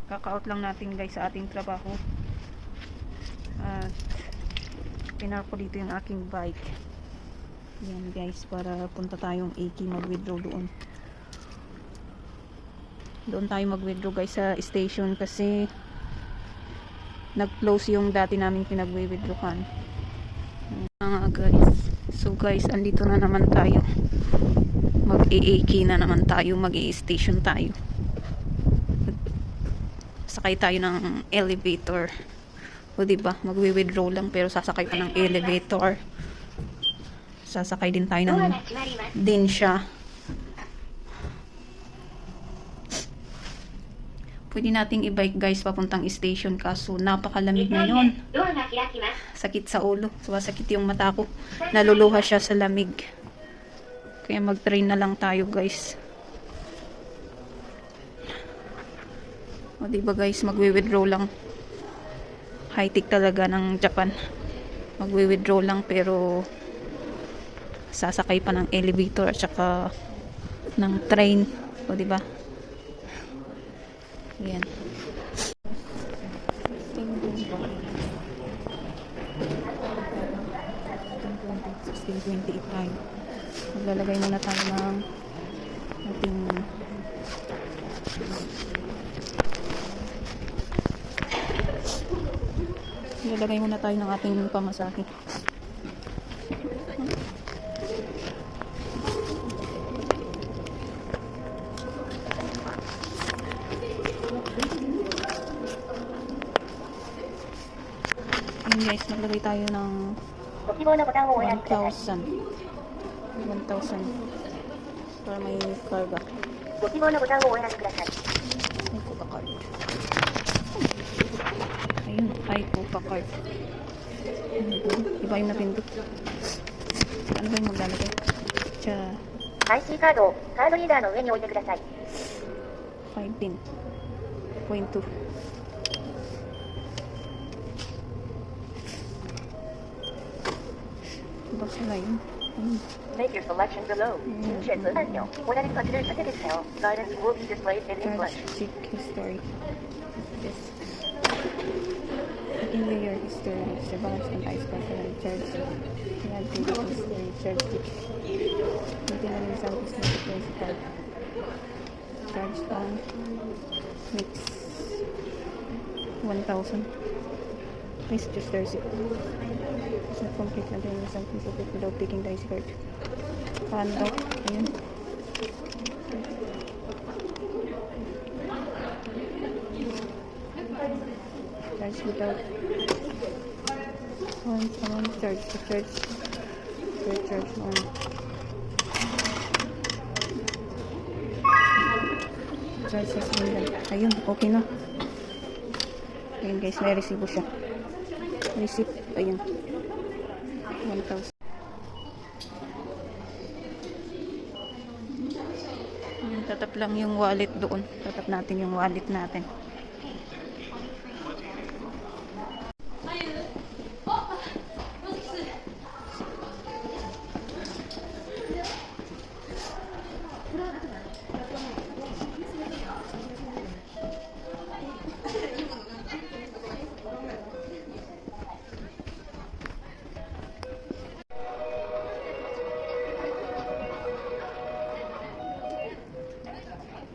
Kaka-out lang natin guys sa ating trabaho. At pinar ko dito yung aking bike. Yan guys, para punta tayong AK, mag-withdraw doon. Doon tayo mag-withdraw guys sa station kasi nag-close yung dati namin pinag-withdrawan. Guys. So guys, andito na naman tayo. Mag-AK na naman tayo, mag-i-station tayo. Sakay tayo ng elevator. O diba, mag-withdraw lang pero sasakay pa ng elevator. Sasakay din tayo ng Densha. Pwede nating i-bike guys papuntang station kaso napakalamig ngayon. Sakit sa ulo. Sumasakit yung mata ko. Naluluha siya sa lamig. Kaya mag-train na lang tayo guys. O diba guys, magwi-withdraw lang. High-tech talaga ng Japan. Magwi-withdraw lang pero sasakay pa ng elevator at saka ng train. O diba? Yan. 16:28 tayo. Maglalagay muna tayo ng ating maglalagay muna tayo ng ating pamasahe. Ayan guys, maglagay tayo ng 1,000 para may karga. Ay, Coca card. Ayun, ay Coca card. Iba yung napindot. Ano ba yung maglalagay? Tsa IC カードをカードリーダーの上に置いてください。 15.2. Basta na yun. Make your selection below. 入手通按钮。同じ形で立ててきたよ。Guidance will be displayed in English. Charge check history. Yes. In your history, sa balance ng ice control charge. Add to history, charge check. Hindi na rin sa office na principal. Charge on mix 1,000. Please choose the receipt. It's not complete na din yung something so without taking the IC card. Paano daw? Ayun. Charge without someone charge to charge on. Charge sa single. Ayun, okay na. Ayun guys, may resibo siya. Receipt, ayun. 1,000. Ayun, tatap lang yung wallet doon. Tatap natin yung wallet natin.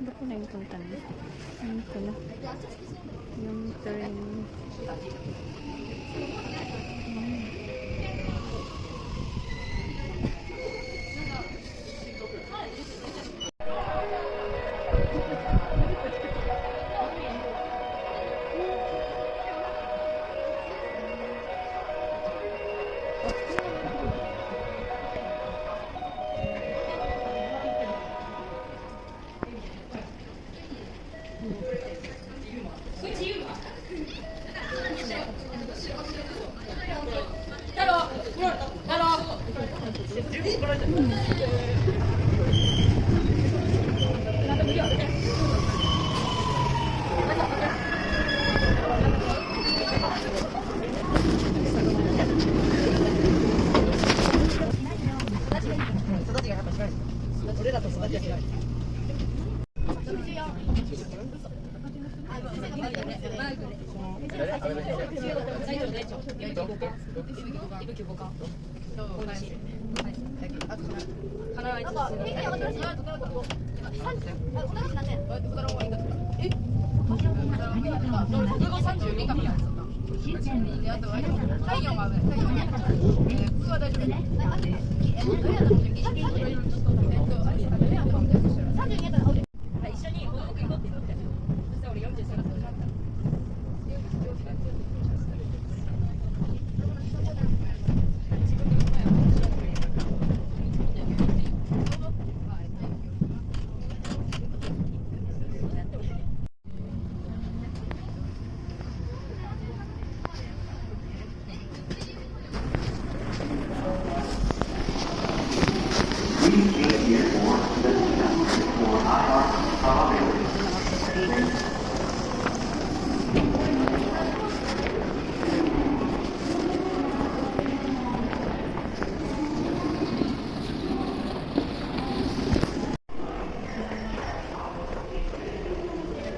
Ba't na yung punta na? Ano ko na? Yung train.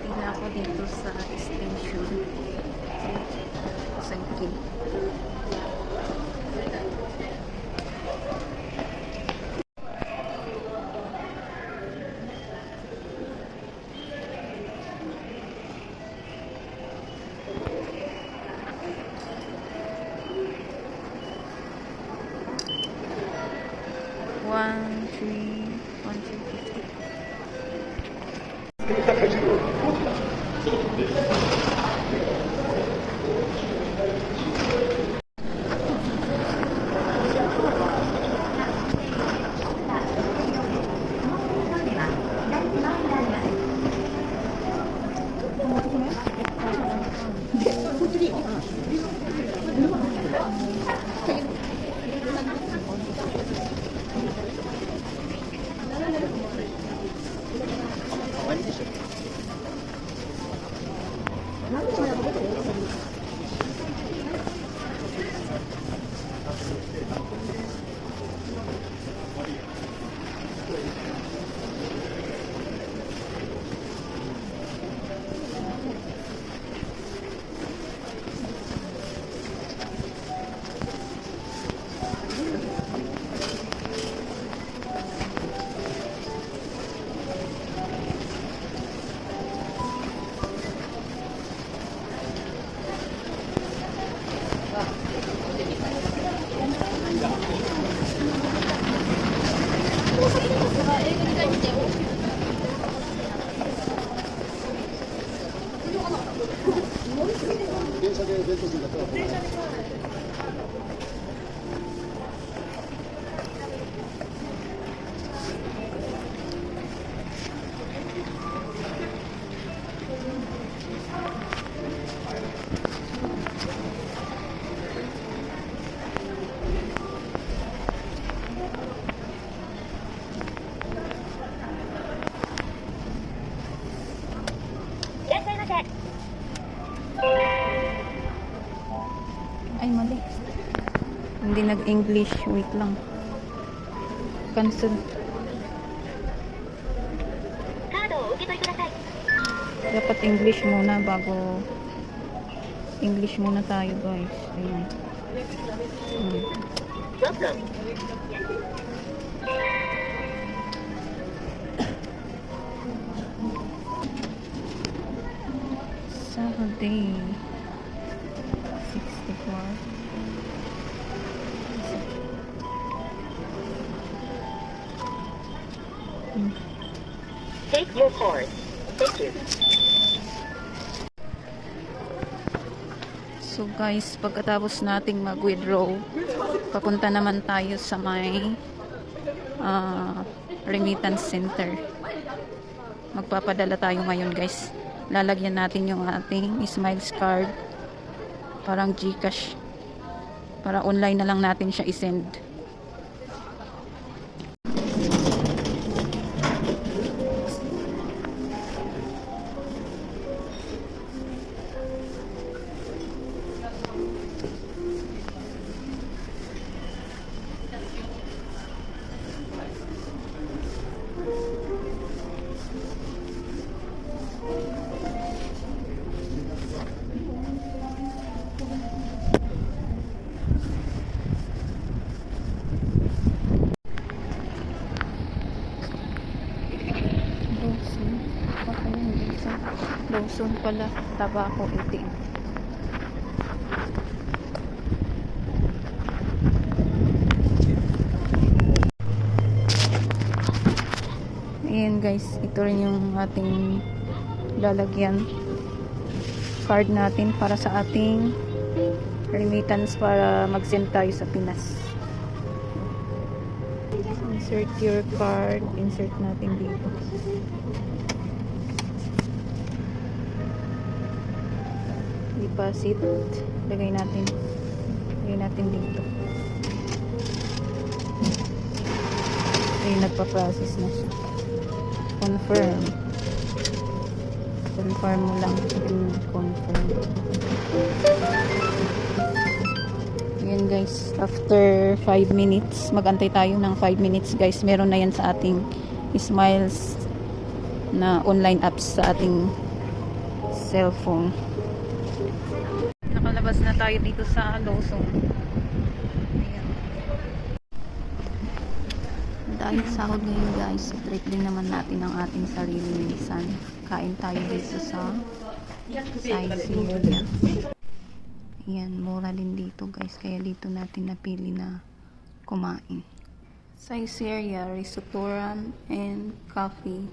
Tingnan ako dito sa station. Sentry. One, three, 50. Ay, mali. Hindi nag-English. Wait lang. Cancel. Dapat English muna bago English muna tayo, guys. Ayun. Saturday 64. Take your course. Thank you. So guys, pagkatapos nating mag-withdraw, papunta naman tayo sa may remittance center. Magpapadala tayo ngayon, guys. Lalagyan natin yung ating Smiles card, parang GCash, para online na lang natin siya i-send. Lawson pala. Tabaco ATM. Ayan guys, ito rin yung ating lalagyan card natin para sa ating remittance para mag-send tayo sa Pinas. Insert your card. Insert natin dito. Deposit. Lagay natin. Lagay natin dito. Ayun, nagpa-process na siya. Confirm. Confirm mo lang. Confirm. Ayan guys, after 5 minutes, magantay tayo ng 5 minutes guys. Meron na yan sa ating Smiles na online apps sa ating cellphone. Nakalabas na tayo dito sa Lawson. Ayan. Dahil sahod ngayon guys, treat din naman natin ang ating sarili minsan. Kain tayo dito sa Saizeriya. Yan, mura din dito guys. Kaya dito natin napili na kumain. Saizeriya, restaurant and coffee.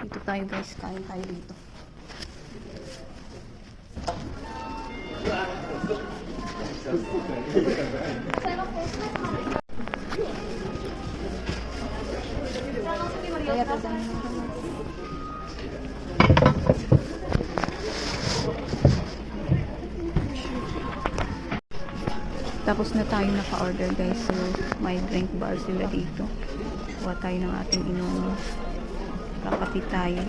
Dito tayo guys, kain tayo dito. Kaya tapos na tayo naka-order guys, so may drink bar sila dito. Kuha tayo ng ating inumin. Kakapit tayo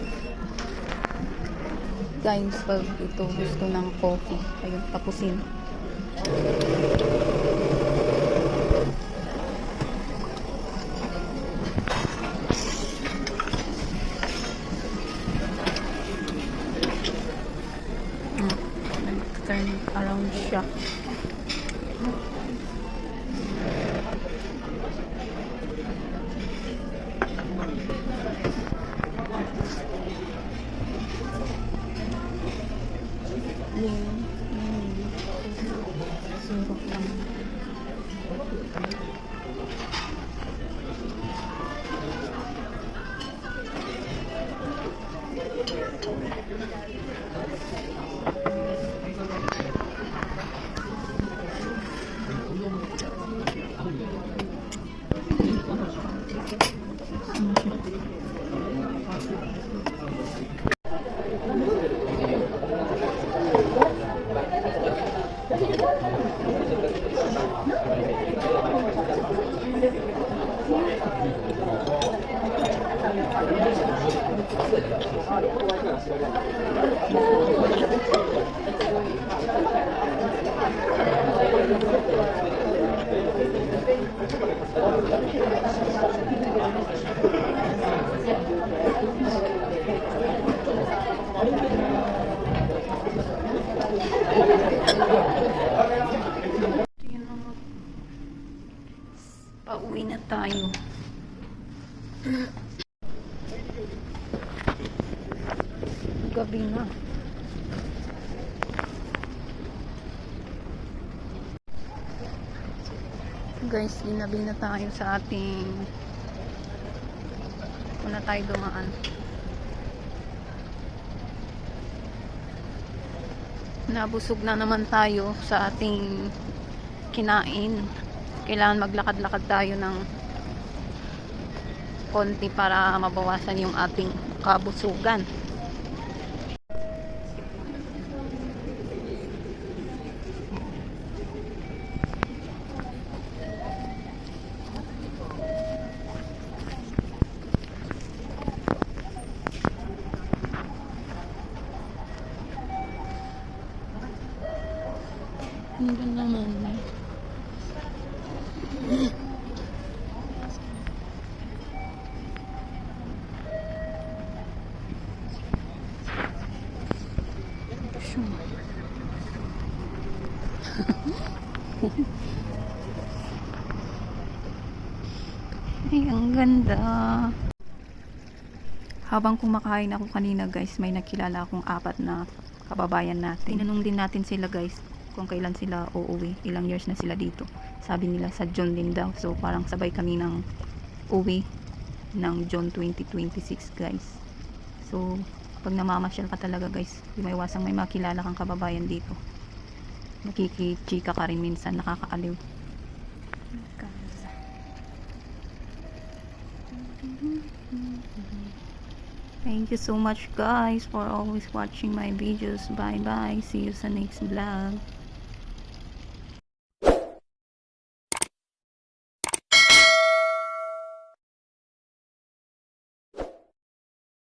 guys. Pag ito gusto ng coffee, ayun, tapusin. Turn around siya. Sirok lang. Pauwi na tayo. Gabi na. Guys, ginabi na tayo sa ating una tayo dumaan. Nabusog na naman tayo sa ating kinain. Kailangan maglakad-lakad tayo ng konti para mabawasan yung ating kabusugan. Hindi naman. Ay, ang ganda. Habang kumakain ako kanina guys, may nakilala akong 4 na kababayan natin. Tinanong din natin sila guys kung kailan sila uuwi, ilang years na sila dito. Sabi nila sa June din daw. So parang sabay kami ng uwi ng June 2026 guys. So pag namamasyal ka talaga guys, di maiwasang may makilala kang kababayan dito. Nakikichika ka rin minsan, nakakaaliw. Thank you so much guys for always watching my videos. Bye bye. See you sa next vlog.